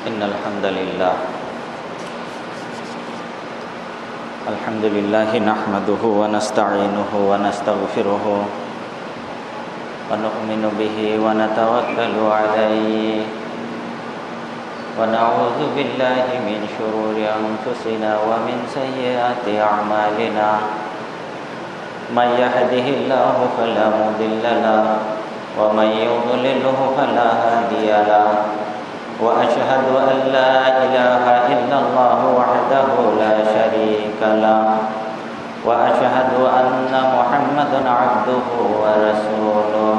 إن الحمد لله نحمده ونستعينه ونستغفره ونؤمن به ونتوكل عليه ونعوذ بالله من شرور أنفسنا ومن سيئات أعمالنا من يهده الله فلا مضل له ومن يضلله فلا هادي له وأشهد أن لا إله إلا الله وحده لا شريك له وأشهد أن محمدا عبده ورسوله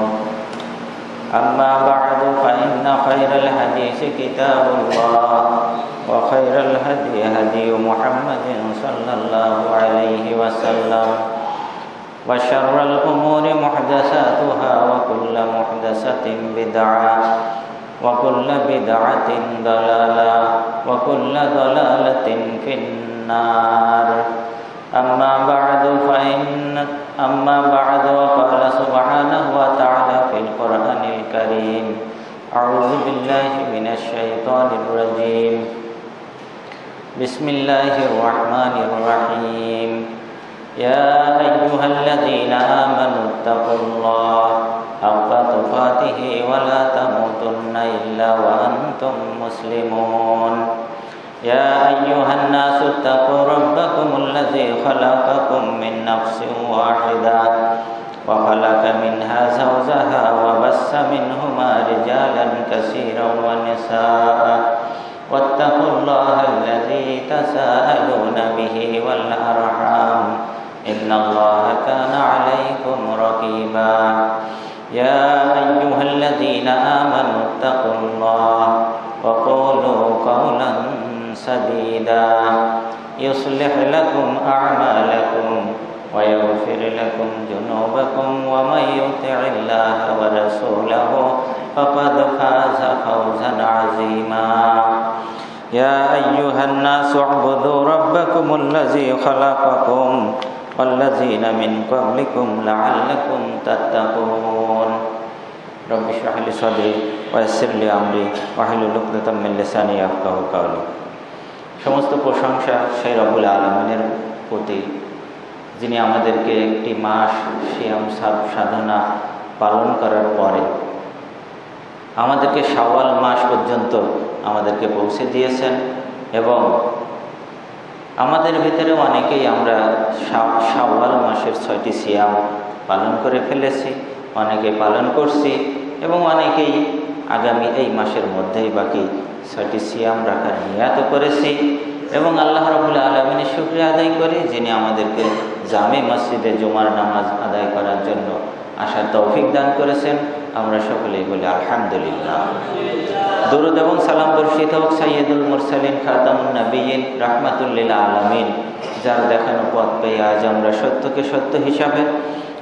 أما بعد فإن خير الحديث كتاب الله وخير الهدي هدي محمد صلى الله عليه وسلم وشر الأمور محدثاتها وكل محدثة بدعة وكل بدعة ضلالة وكل ضلالة في النار أما بعد وقال سبحانه وتعالى في القرآن الكريم أعوذ بالله من الشيطان الرجيم بسم الله الرحمن الرحيم يا أيها الذين آمنوا اتقوا الله حق تقاته ولا تموتن إلا وأنتم مسلمون يا أيها الناس اتقوا ربكم الذي خلقكم من نفس واحدة وخلق منها زوجها وبث منهما رجالا كثيرا ونساء واتقوا الله الذي تساءلون به والأرحام إن الله كان عليكم رقيبا يا أيها الذين آمنوا اتقوا الله وقولوا قولا سديدا يصلح لكم أعمالكم ويغفر لكم ذنوبكم ومن يطع الله ورسوله فقد فاز فوزا عظيما يا أيها الناس اعبدوا ربكم الذي خلقكم والذين من قبلكم لعلكم تتقون رب اشرح لي صدري ويسر لي أمري واحلل عقدة من لساني يفقهوا قولي সমস্ত প্রশংসা সেই রব্বুল আলামিনের প্রতি, যিনি আমাদেরকে একটি মাস সিয়াম সাধনা পালন করার পরে আমাদেরকে শাওয়াল মাস পর্যন্ত আমাদেরকে পৌঁছে দিয়েছেন এবং আমাদের ভিতরে অনেকেই আমরা শাওয়াল মাসের 6টি সিয়াম পালন করে ফেলেছি, অনেকে পালন করছি এবং অনেকেই আগামী এই মাসের মধ্যেই বাকি 6টি সিয়াম রাখার নিয়াত করেছি এবং আল্লাহ রাব্বুল আলামিনের শুকরিয়া আদায় করি যিনি আমাদেরকে জামে মসজিদে জুমার নামাজ আদায় করার জন্য আসার তৌফিক দান করেছেন। আমরা সকলেই বলি আলহামদুলিল্লাহ। দরুদ এবং সালাম বর্ষিত হোক সাইয়্যিদুল মুরসালিন খাতামুন নবিয়্যিন রাহমাতুল লিল আলামিন, যার দেখানো পথ পেয়ে আজ আমরা সত্যকে সত্য হিসাবে,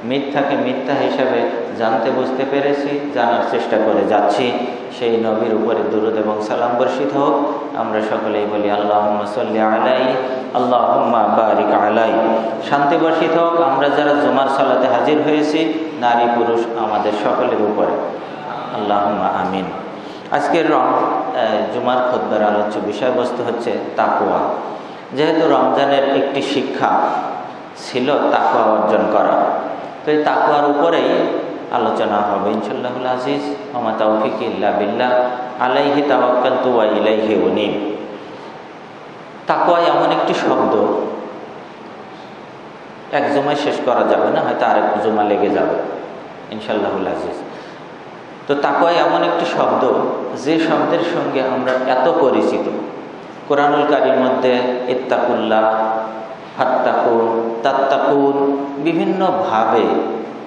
মিথ্যাকে মিথ্যা হিসাবে জানতে বুঝতে পেরেছি, জানার চেষ্টা করে যাচ্ছি। সেই নবীর উপরে দরুদ এবং সালাম বর্ষিত হোক। আমরা সকলেই বলি আল্লাহুম্মা সাল্লি আলাইহি আল্লাহুম্মা বারিক আলাইহি। শান্তি বর্ষিত হোক আমরা যারা জুমার সালাতে হাজির হয়েছি, নারী পুরুষ আমাদের সকলের উপরে, আল্লাহুম্মা আমিন। আজকের জুমার খুতবার আলোচ্য বিষয়বস্তু হচ্ছে তাকওয়া। যেহেতু রমজানের একটি শিক্ষা ছিল তাকওয়া অর্জন করা, তো এই তাকওয়ার উপরেই আলোচনা হবে ইনশাআল্লাহুল আজিজ। ওমা তাওফিকি ইল্লা বিল্লাহ আলাইহি তাওয়াক্কালতু ওয়া ইলাইহি উনীব। তাকওয়া এমন একটি শব্দ, এক জুমায় শেষ করা যাবে না, হয়তো আরেক জুমা লেগে যাবে ইনশাআল্লাহুল আজিজ। তো তাকওয়া এমন একটি শব্দ যে শব্দের সঙ্গে আমরা এত পরিচিত। কোরআনুল কারীমের মধ্যে ইত্তাকুল্লাহ, ফাত্তাকুন, তাত্তাকুন বিভিন্নভাবে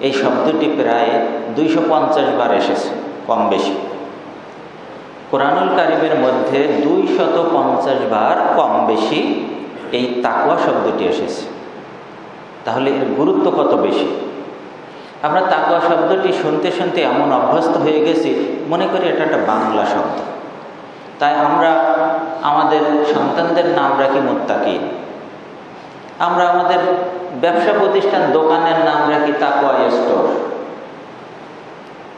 এই শব্দটি প্রায় 250 বার এসেছে, কম বেশি। কোরআনুল কারীমের মধ্যে 250 বার কম বেশি এই তাকওয়া শব্দটি এসেছে। তাহলে এর গুরুত্ব কত বেশি। আমরা তাকওয়া শব্দটি শুনতে শুনতে এমন অভ্যস্ত হয়ে গেছি, মনে করি এটা একটা বাংলা শব্দ। তাই আমরা আমাদের সন্তানদের নাম রাখি মুত্তাকিন, আমরা আমাদের ব্যবসা প্রতিষ্ঠান দোকানের নাম রাখি তাকওয়া স্টোর,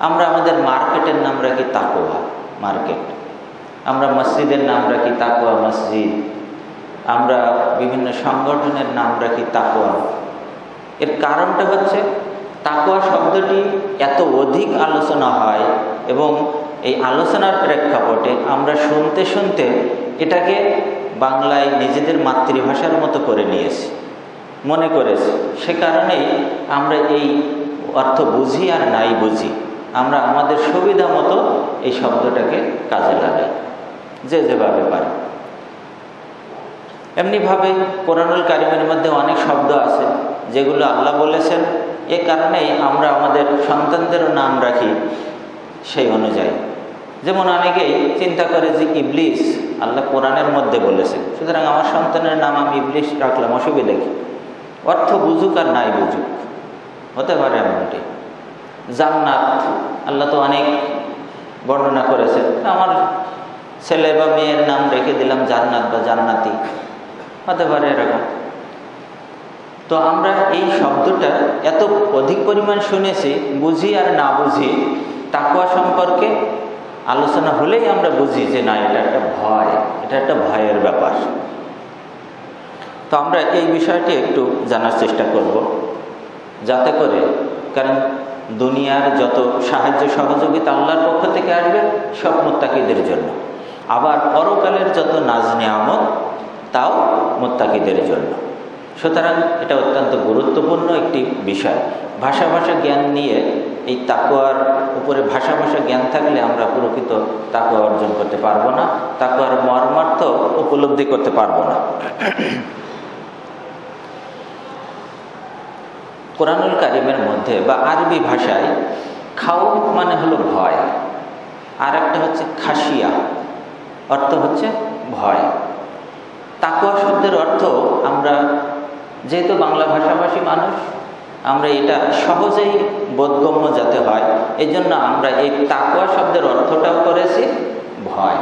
আমরা আমাদের মার্কেটের নাম রাখি তাকওয়া মার্কেট। আমরা মসজিদের নাম রাখি তাকওয়া মসজিদ, আমরা বিভিন্ন সংগঠনের নাম রাখি তাকওয়া। এর কারণটা হচ্ছে তাকওয়া শব্দটি এত অধিক আলোচনা হয় এবং এই আলোচনার প্রেক্ষাপটে আমরা শুনতে শুনতে এটাকে বাংলায় নিজেদের মাতৃভাষার মতো করে নিয়েছি, মনে করেছি। সে কারণেই আমরা এই অর্থ বুঝি আর নাই বুঝি, আমরা আমাদের সুবিধা মতো এই শব্দটাকে কাজে লাগাই, যে যেভাবে পারি। এমনিভাবে কোরআনুল কারিমের মধ্যে অনেক শব্দ আছে যেগুলো আল্লাহ বলেছেন, এ কারণেই আমরা আমাদের সন্তানদেরও নাম রাখি সেই অনুযায়ী। যেমন অনেকেই চিন্তা করে যে ইবলিস আল্লাহ কোরআনের মধ্যে বলেছেন, সুতরাং আমার সন্তানের নাম আমি ইবলিস রাখলাম, অসুবিধা কি? অর্থ বুঝুক আর নাই বুঝুক, হতে পারে এমনটি। জান্নাত আল্লাহ তো অনেক বর্ণনা করেছেন, আমার ছেলে বা মেয়ের নাম রেখে দিলাম জান্নাত বা জান্নাতি, হতে পারে এরকম। তো আমরা এই শব্দটা এত অধিক পরিমাণ শুনেছি, বুঝি আর না বুঝি, তাকওয়া সম্পর্কে আলোচনা হলেই আমরা বুঝি যে না, এটা একটা ভয়, এটা একটা ভয়ের ব্যাপার। তো আমরা এই বিষয়টি একটু জানার চেষ্টা করব, যাতে করে, কারণ দুনিয়ার যত সাহায্য সহযোগিতা আল্লাহর পক্ষ থেকে আসবে সব মুত্তাকিদের জন্য, আবার পরকালের যত নাজ নিয়ামত তাও মুত্তাকিদের জন্য। সুতরাং এটা অত্যন্ত গুরুত্বপূর্ণ একটি বিষয়। ভাষা জ্ঞান নিয়ে এই তাকওয়ার উপরে ভাষা জ্ঞান থাকলে আমরা প্রকৃত তাকওয়া অর্জন করতে পারবো না, তাকওয়ার মর্মার্থ উপলব্ধি করতে পারবো না। কোরআনুল কারিমের মধ্যে বা আরবি ভাষায় খাউফ মানে হলো ভয়, আর একটা হচ্ছে খাসিয়া, অর্থ হচ্ছে ভয়। তাকওয়া শব্দের অর্থ আমরা যেহেতু বাংলা ভাষাভাষী মানুষ, আমরা এটা সহজেই বোধগম্য যাতে হয়, এই জন্য আমরা এই তাকওয়া শব্দের অর্থটাও করেছি ভয়,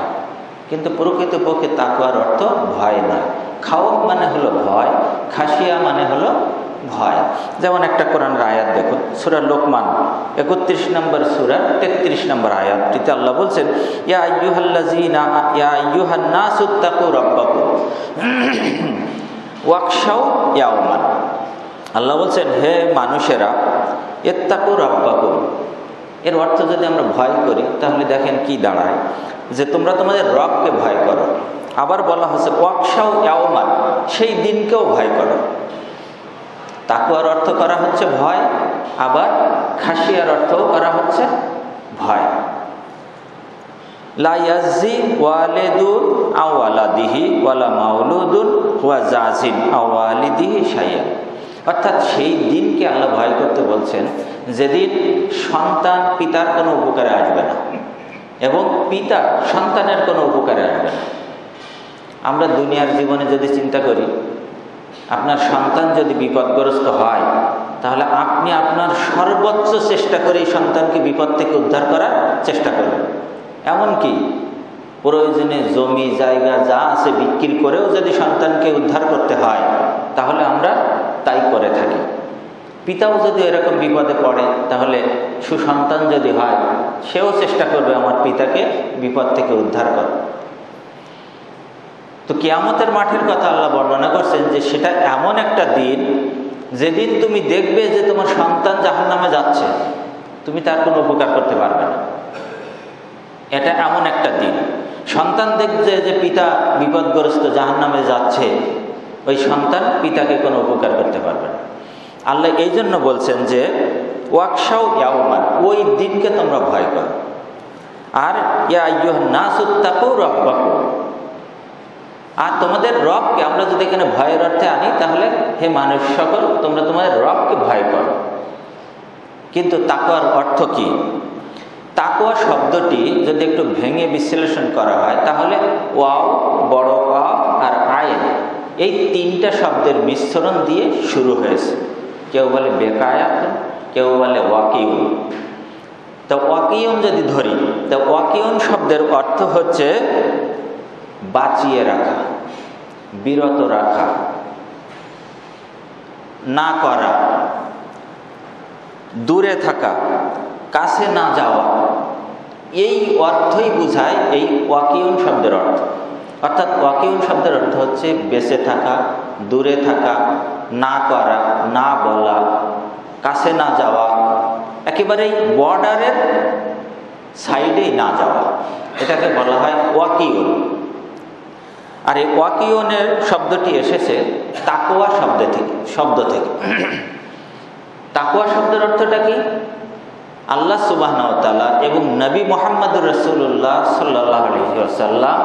কিন্তু প্রকৃতপক্ষে তাকওয়ার অর্থ ভয় নয়। খাউফ মানে হলো ভয়, খাসিয়া মানে হলো ভয়। যেমন একটা কোরআনের আয়াত দেখুন, সূরা লোকমান 31 নম্বর সূরা 33 নম্বর আয়াতটিতে আল্লাহ বলছেন, ইয়া আইয়ুহান নাসু তাকু রাব্বাকুম ওয়াকশাউ ইয়াওমান। আল্লাহ বলছেন, হে মানুষেরা, ইত্তাকু রাব্বাকুম, এর অর্থ যদি আমরা ভয় করি তাহলে দেখেন কি দাঁড়ায়, যে তোমরা তোমাদের রবকে ভয় করো। আবার বলা হচ্ছে ওয়াকশাউ ইয়াওমান, সেই দিনকেও ভয় করো। তাকওয়ার অর্থ করা হচ্ছে ভয়, আবার খাসিয়ার অর্থও করা হচ্ছে ভয়। লা ইয়াজি ওয়ালিদুন আও ওয়ালাদিহি ওয়ালা মাউলুদুন ওয়া জাজিন আও ওয়ালিদিহি শাইআ। অর্থাৎ সেই দিনকে আল্লাহ ভয় করতে বলছেন যেদিন সন্তান পিতার কোনো উপকারে আসবে না এবং পিতা সন্তানের কোনো উপকারে আসবে না। আমরা দুনিয়ার জীবনে যদি চিন্তা করি, আপনার সন্তান যদি বিপদগ্রস্ত হয় তাহলে আপনি আপনার সর্বোচ্চ চেষ্টা করে এই সন্তানকে বিপদ থেকে উদ্ধার করার চেষ্টা করবেন। এমনকি প্রয়োজনে জমি জায়গা যা আছে বিক্রি করেও যদি সন্তানকে উদ্ধার করতে হয় তাহলে আমরা তাই করে থাকি। পিতাও যদি এরকম বিপদে পড়ে তাহলে সুসন্তান যদি হয় সেও চেষ্টা করবে আমার পিতাকে বিপদ থেকে উদ্ধার করা। তো কিয়ামতের মাঠের কথা আল্লাহ বর্ণনা করছেন যে সেটা এমন একটা দিন যেদিন তুমি দেখবে যে তোমার সন্তান জাহান্নামে যাচ্ছে, তুমি তার কোনো উপকার করতে পারবে না। এটা এমন একটা দিন, সন্তান দেখবে যে পিতা বিপদগ্রস্ত জাহান্নামে যাচ্ছে, ওই সন্তান পিতাকে কোনো উপকার করতে পারবে না। আল্লাহ এই জন্য বলছেন যে ওয়াকশাউ ইয়াওমান, ওই দিনকে তোমরা ভয় করো। আর ইয়া আইয়ুহান নাসু তাকু রাব্বাকুম, আর তোমাদের রবকে, আমরা যদি এখানে ভয়ের অর্থে আনি তাহলে হে মানুষ সকল তোমরা তোমাদের রবকে ভয় করো। কিন্তু তাকওয়ার অর্থ কি? তাকওয়া শব্দটি যদি একটু ভেঙে বিশ্লেষণ করা হয় তাহলে ওয়াও, বড় ওয়াও আর আইন, এই তিনটা শব্দের মিশ্রণ দিয়ে শুরু হয়েছে। কেউ বলে বেকায়াত, কেউ বলে ওয়াকিউন। তো ওয়াকিউন যদি ধরি, তো ওয়াকিউন শব্দের অর্থ হচ্ছে বাঁচিয়ে রাখা, বিরত রাখা, না করা, দূরে থাকা, কাছে না যাওয়া, এই অর্থই বোঝায় এই ওয়াকিউন শব্দের অর্থ। অর্থাৎ ওয়াকিউন শব্দের অর্থ হচ্ছে বেঁচে থাকা, দূরে থাকা, না করা, না বলা, কাছে না যাওয়া, একেবারেই বর্ডারের সাইডেই না যাওয়া, এটাকে বলা হয় ওয়াকিউন। আর এই ওয়াকিউনের শব্দটি এসেছে তাকওয়া শব্দ থেকে। তাকওয়া শব্দের অর্থটা কি? আল্লাহ সুবহানাহু ওয়া তাআলা এবং নবী মুহাম্মদুর রাসূলুল্লাহ সাল্লাল্লাহু আলাইহি ওয়াসাল্লাম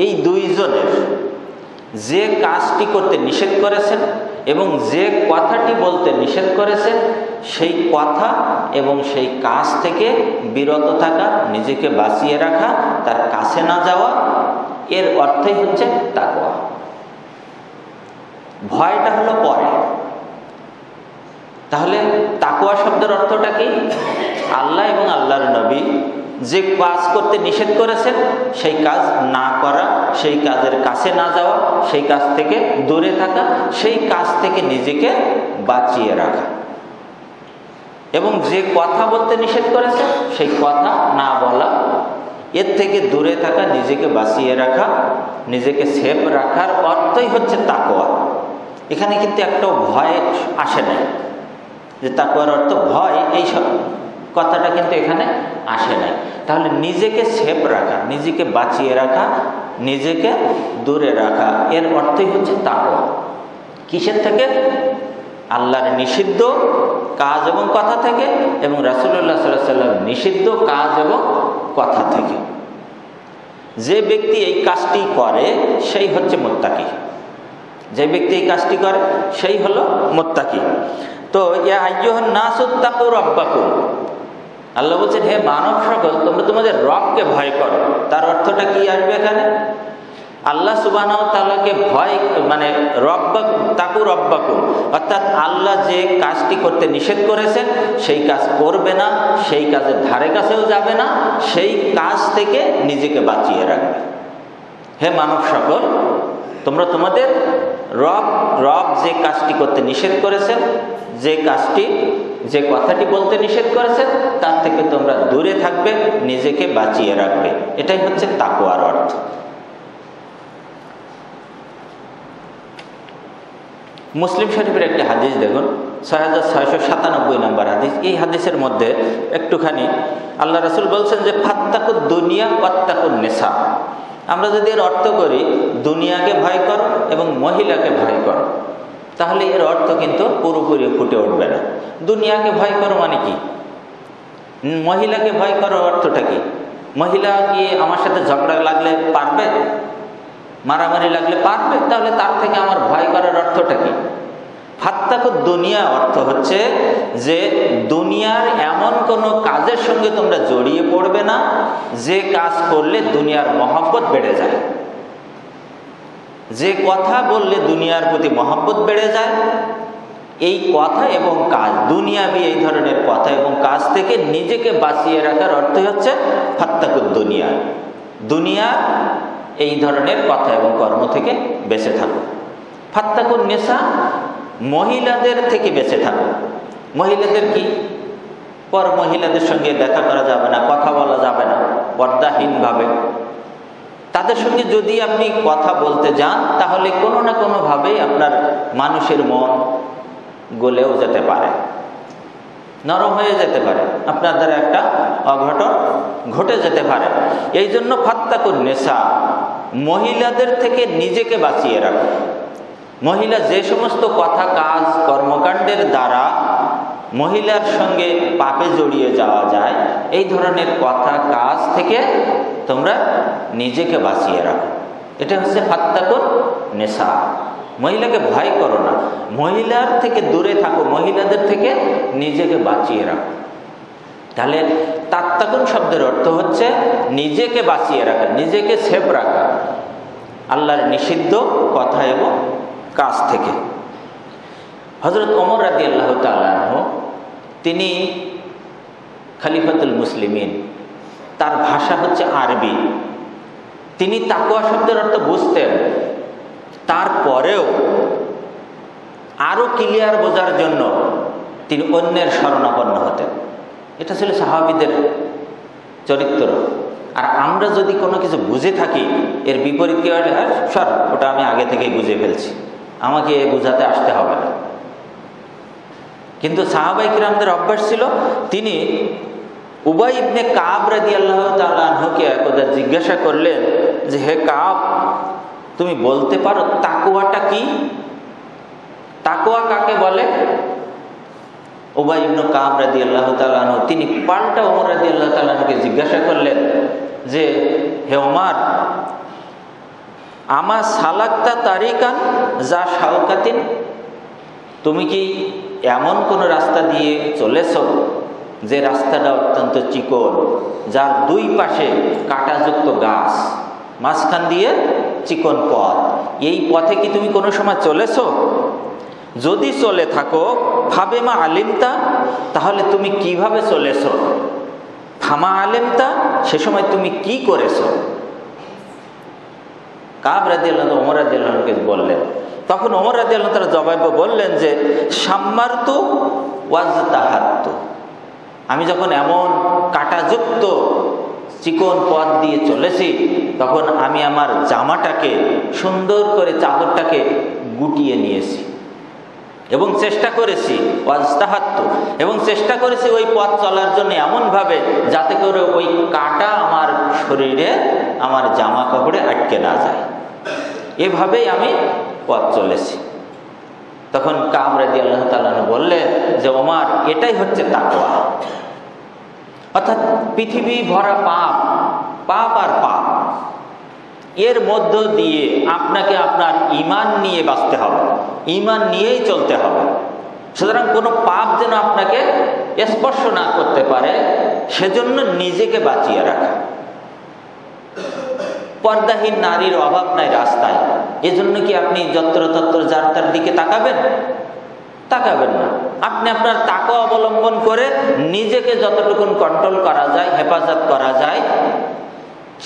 এই দুইজনের যে কাজটি করতে নিষেধ করেছেন এবং যে কথাটি বলতে নিষেধ করেছেন, সেই কথা এবং সেই কাজ থেকে বিরত থাকা, নিজেকে বাঁচিয়ে রাখা, তার কাছে না যাওয়া, এর অর্থই হচ্ছে তাকওয়া। ভয়টা হলো পরে। তাহলে তাকওয়া শব্দের অর্থটা কি? আল্লাহ এবং আল্লাহর নবী যে কাজ করতে নিষেধ করেছেন সেই কাজ না করা, সেই কাজের কাছে না যাওয়া, সেই কাজ থেকে দূরে থাকা, সেই কাজ থেকে নিজেকে বাঁচিয়ে রাখা, এবং যে কথা বলতে নিষেধ করেছেন সেই কথা না বলা, এর থেকে দূরে থাকা, নিজেকে বাঁচিয়ে রাখা, নিজেকে সেফ রাখার অর্থই হচ্ছে তাকওয়া। এখানে কিন্তু একটাও ভয় আসে নাই যে তাকওয়ার অর্থ ভয়, এই সব কথাটা কিন্তু এখানে আসে নাই। তাহলে নিজেকে সেফ রাখা, নিজেকে বাঁচিয়ে রাখা, নিজেকে দূরে রাখা, এর অর্থই হচ্ছে তাকওয়া। কিসের থেকে? আল্লাহর নিষিদ্ধ কাজ এবং কথা থেকে, এবং রাসূলুল্লাহ সাল্লাল্লাহু আলাইহি ওয়াসাল্লাম নিষিদ্ধ কাজ এবং কথা থেকে। যে ব্যক্তি এই কাজটি করে সেই হচ্ছে মুত্তাকি। যে ব্যক্তি এই কাজটি করে সেই হলো মুত্তাকি। তো ইয়া আইয়ুহান নাসুত্তাকু রাব্বাকুম, আল্লাহ বলছেন হে মানব সকল, তোমরা তোমাদের রবকে ভয় করো। তার অর্থটা কি আসবে এখানে? আল্লাহ সুবহানাহু ওয়া তাআলাকে ভয়, মানে তাকু রব্বাকুম, অর্থাৎ আল্লাহ যে কাজটি করতে নিষেধ করেছেন সেই কাজ করবে না, সেই কাজের ধারে কাছেও যাবে না, সেই কাজ থেকে নিজেকে বাঁচিয়ে রাখবে। হে মানব সকল, তোমরা তোমাদের রব যে কাজটি করতে নিষেধ করেছেন, যে কথাটি বলতে নিষেধ করেছেন, তার থেকে তোমরা দূরে থাকবে, নিজেকে বাঁচিয়ে রাখবে। এটাই হচ্ছে তাকওয়ার অর্থ। মুসলিম শরীফের একটি হাদিস দেখুন, 6697 নম্বর হাদিস। এই হাদিসের মধ্যে একটুখানি আল্লাহ রাসূল বলছেন যে ফাত্তাকুদ দুনিয়া ওয়াত্তাকুন নিসা। আমরা যদি এর অর্থ করি দুনিয়াকে ভয় করো এবং মহিলাকে ভয় করো, তাহলে এর অর্থ কিন্তু পুরোপুরি ফুটে উঠবে না। দুনিয়াকে ভয় করো মানে কি? মহিলাকে ভয় করো অর্থটা কি? মহিলা কি আমার সাথে ঝগড়া লাগলে পারবে? মারামারি লাগলে পারবে? তাহলে তার থেকে আমার ভয় করার অর্থটা কি? ফাত্তাকুদ দুনিয়া অর্থ হচ্ছে যে দুনিয়ার এমন কোনো কাজের সঙ্গে তোমরা জড়িয়ে পড়বে না যে কাজ করলে দুনিয়ার মহব্বত বেড়ে যায়। যে কথা বললে দুনিয়ার প্রতি মহব্বত বেড়ে যায়, এই কথা এবং কাজ, দুনিয়াবি এই ধরনের কথা এবং কাজ থেকে নিজেকে বাঁচিয়ে রাখার অর্থই হচ্ছে ফাত্তাকুদ দুনিয়া। দুনিয়া এই ধরনের কথা এবং কর্ম থেকে বেঁচে থাকো। ফাত্তাকুন নিসা, মহিলাদের থেকে বেঁচে থাকো। মহিলাদের কি? পর মহিলাদের সঙ্গে দেখা করা যাবে না, কথা বলা যাবে না পর্দাহীনভাবে। তাদের সঙ্গে যদি আপনি কথা বলতে যান তাহলে কোনো না কোনোভাবেই আপনার মানুষের মন গলেও যেতে পারে, নরম হয়ে যেতে পারে, আপনার দ্বারা একটা অঘটন ঘটে যেতে পারে। এই জন্য ফাত্তাকুন নিসা, মহিলাদের থেকে নিজেকে বাঁচিয়ে রাখো। মহিলা যে সমস্ত কথা, কাজ, কর্মকাণ্ডের দ্বারা মহিলার সঙ্গে পাপে জড়িয়ে যাওয়া যায়, এই ধরনের কথা, কাজ থেকে তোমরা নিজেকে বাঁচিয়ে রাখো। এটা হচ্ছে ফাত্তাকুন নিসা। মহিলাকে ভয় করো না, মহিলার থেকে দূরে থাকো, মহিলাদের থেকে নিজেকে বাঁচিয়ে রাখো। তাহলে তাত্তাকুন শব্দের অর্থ হচ্ছে নিজেকে বাঁচিয়ে রাখা, নিজেকে সেফ রাখা আল্লাহর নিষিদ্ধ কথা এবং কাজ থেকে। হযরত ওমর রাদিয়াল্লাহু তাআলা আনহু, তিনি খলিফাতুল মুসলিমিন, তার ভাষা হচ্ছে আরবি। তিনি তাকওয়া শব্দের অর্থ বুঝতেন, তারপরেও আরো ক্লিয়ার বোঝার জন্য তিনি অন্যের শরণাপন্ন হতেন। এটা ছিল সাহাবীদের চরিত্র। আর আমরা যদি কোনো কিছু বুঝে থাকি, এর বিপরীত কি হয়, সর ওটা আমি আগে থেকেই বুঝে ফেলছি, আমাকে বুঝাতে আসতে হবে না। কিন্তু সাহাবায়ে কিরামদের অভ্যাস ছিল, তিনি উবাই ইবনে কাব রাদিয়াল্লাহু তাআলা আনহুকে একদা জিজ্ঞাসা করলেন যে, হে কাব, তুমি বলতে পারো তাকওয়াটা কি? তাকওয়া কাকে বলে? উবাই ইবনে কাব রাদিয়াল্লাহু তাআলা আনহু তিনি পাল্টা ওমর রাদিয়াল্লাহু তাআলা আনহুকে জিজ্ঞাসা করলেন যে, হে ওমর, আমা সালাকতা তারিকান যা শাওকাতিন, তুমি কি এমন কোন রাস্তা দিয়ে চলেছ যে রাস্তাটা অত্যন্ত চিকন, যার দুই পাশে কাঁটাযুক্ত গাছ, মাঝখান দিয়ে চিকন পথ, এই পথে কি তুমি কোনো সময় চলেছ? যদি চলে থাকো, ফাবেমা আলিমতা, তাহলে তুমি কিভাবে চলেছ? ফামা আলিমতা, সে সময় তুমি কি করেছ? কাব রাদিয়াল্লাহু ওমর রাদিয়াল্লাহুকে বললেন। তখন ওমর রাদিয়াল্লাহু তাআলা জবাবে বললেন যে, সাম্মারতু ওয়াজতাহাত্তু, আমি যখন এমন কাঁটাযুক্ত চিকন পথ দিয়ে চলেছি, তখন আমি আমার জামাটাকে সুন্দর করে, চাদরটাকে গুটিয়ে নিয়েছি এবং চেষ্টা করেছি, ওয়াজতাহাত্তু, এবং চেষ্টা করেছি ওই পথ চলার জন্য এমনভাবে যাতে করে ওই কাঁটা আমার শরীরে, আমার জামা কাপড়ে আটকে না যায়, এভাবেই আমি পথ চলেছি। তখন কাব রাদিয়াল্লাহু তাআলা বললেন যে, ওমর, এটাই হচ্ছে তাকওয়া। অর্থাৎ পৃথিবী ভরা পাপ, পাপ আর পাপ, এর মধ্য দিয়ে আপনাকে আপনার ঈমান নিয়ে বাঁচতে হবে, ঈমান নিয়েই চলতে হবে। সুতরাং কোনো পাপ যেন আপনাকে স্পর্শ না করতে পারে, সেজন্য নিজেকে বাঁচিয়ে রাখা। পর্দাহীন নারীর অভাব নাই রাস্তায়, এজন্য কি আপনি যত্রতত্র যার তার দিকে তাকাবেন? তাকাবেন না। আপনি আপনার তাকওয়া অবলম্বন করে নিজেকে যতটুকু কন্ট্রোল করা যায়, হেফাজত করা যায়,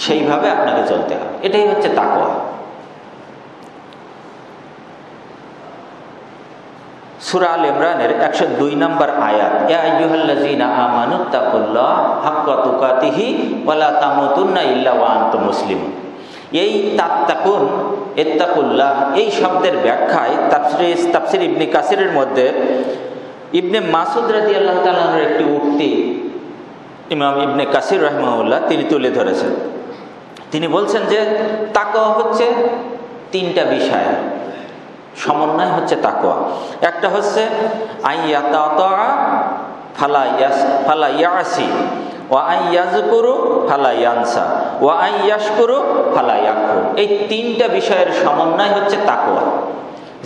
সেইভাবে আপনাকে চলতে হবে। এটাই হচ্ছে তাকওয়া। সূরা আল ইমরানের 102 নম্বর আয়াত, ইয়া আইয়ুহাল্লাযীনা আমানুত্তাকুল্লাহ হাক্কা তুকাতিহি ওয়া লা তামুতুন্না ইল্লা ওয়া আনতুম মুসলিমুন। এই তাত্তাকুন, ইত্তাকুল্লাহ, এই শব্দের ব্যাখ্যায় তাফসীর ইবনে কাসিরের মধ্যে ইবনে মাসউদ রাদিয়াল্লাহু তাআলার একটি উক্তি ইমাম ইবনে কাসির রাহিমাহুল্লাহ তিনি তুলে ধরেছেন। তিনি বলছেন যে তাকওয়া হচ্ছে তিনটা বিষয়, সমন্বয় হচ্ছে তাকওয়া। একটা হচ্ছে আইয়াতাতা ফালা ইয়াসি, ওয়া আইয়াযকুরু ফালা ইয়ানসা, ওয়া আইয়াশকুরু ফালা ইয়াকফুর। এই তিনটা বিষয়ের সমন্বয় হচ্ছে তাকওয়া।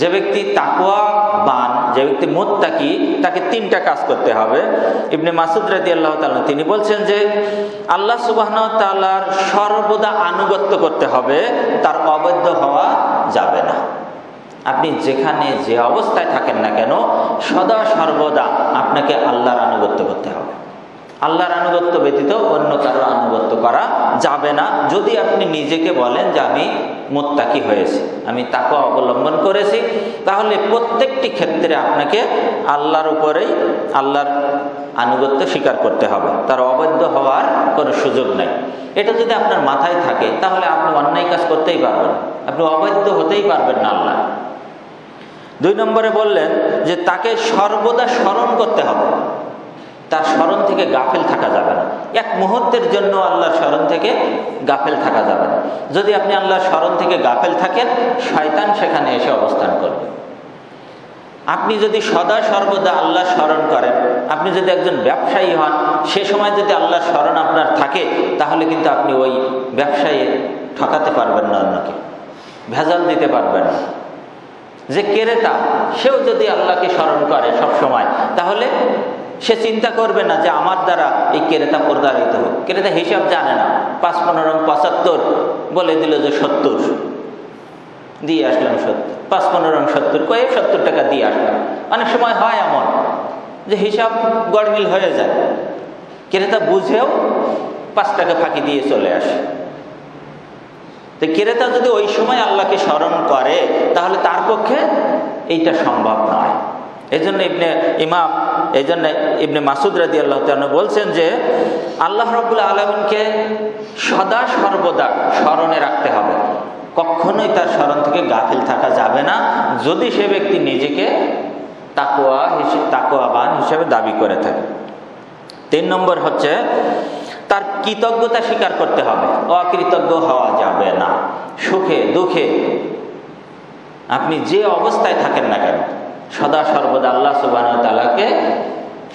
যে ব্যক্তি তাকওয়াবান, যে ব্যক্তি মুত্তাকি, তাকে তিনটা কাজ করতে হবে। ইবনে মাসউদ রাদিয়াল্লাহু তাআলা তিনি বলছেন যে আল্লাহ সুবহানাহু ওয়া তাআলার সর্বদা আনুগত্য করতে হবে, তার অবাধ্য হওয়া যাবে না। আপনি যেখানে যে অবস্থায় থাকেন না কেন, সদা সর্বদা আপনাকে আল্লাহর আনুগত্য করতে হবে। আল্লাহর আনুগত্য ব্যতীত অন্য কারো আনুগত্য করা যাবে না। যদি আপনি নিজেকে বলেন যে আমি মুত্তাকি হয়েছি, আমি তাকওয়া অবলম্বন করেছি, তাহলে প্রত্যেকটি ক্ষেত্রে আপনাকে আল্লাহর উপরেই আল্লাহর আনুগত্য স্বীকার করতে হবে, তার অবাধ্য হওয়ার কোনো সুযোগ নেই। এটা যদি আপনার মাথায় থাকে, তাহলে আপনি অন্যায় কাজ করতেই পারবেন, আপনি অবাধ্য হতেই পারবেন না আল্লাহ। 2 নম্বরে বললেন যে তাকে সর্বদা স্মরণ করতে হবে, তার স্মরণ থেকে গাফেল থাকা যাবে না। এক মুহূর্তের জন্য আল্লাহর স্মরণ থেকে গাফেল থাকা যাবে না। যদি আপনি আল্লাহর স্মরণ থেকে গাফেল থাকেন, শয়তান সেখানে এসে অবস্থান করবে। আপনি যদি সদা সর্বদা আল্লাহ স্মরণ করেন, আপনি যদি একজন ব্যবসায়ী হন, সে সময় যদি আল্লাহর স্মরণ আপনার থাকে, তাহলে কিন্তু আপনি ওই ব্যবসায়ী ঠকাতে পারবেন না, অন্যকে ভেজাল দিতে পারবেন না। যে ক্রেতা, সেও যদি আল্লাহকে স্মরণ করে সব সময়, তাহলে সে চিন্তা করবে না যে আমার দ্বারা এই ক্রেতা প্রতারিত হোক। ক্রেতা হিসাব জানে না, 5 15 75 বলে দিল যে 70 দিয়ে আসলাম, 70 5 15 70 কয়ে 70 টাকা দিয়ে আসলাম। অনেক সময় হয় এমন যে হিসাব গড়মিল হয়ে যায়, ক্রেতা বুঝেও 5 টাকা ফাঁকি দিয়ে চলে আসে। তো ক্রেতা যদি ওই সময় আল্লাহকে স্মরণ করে, তাহলে তার পক্ষে এইটা সম্ভব নয়। এই জন্য ইবনে মাসুদ রাদিয়াল্লাহু তাআলা বলছেন যে আল্লাহ রাব্বুল আলামিনকে সদা সর্বদা স্মরণে রাখতে হবে, কখনোই তার স্মরণ থেকে গাফিল থাকা যাবে না, যদি সে ব্যক্তি নিজেকে তাকওয়াবান হিসেবে দাবি করে থাকে। 3 নম্বর হচ্ছে তার কৃতজ্ঞতা স্বীকার করতে হবে, অকৃতজ্ঞ হওয়া যাবে না। সুখে দুঃখে আপনি যে অবস্থায় থাকেন না কেন, সদা সর্বদা আল্লাহ সুবহানাহু ওয়া তাআলাকে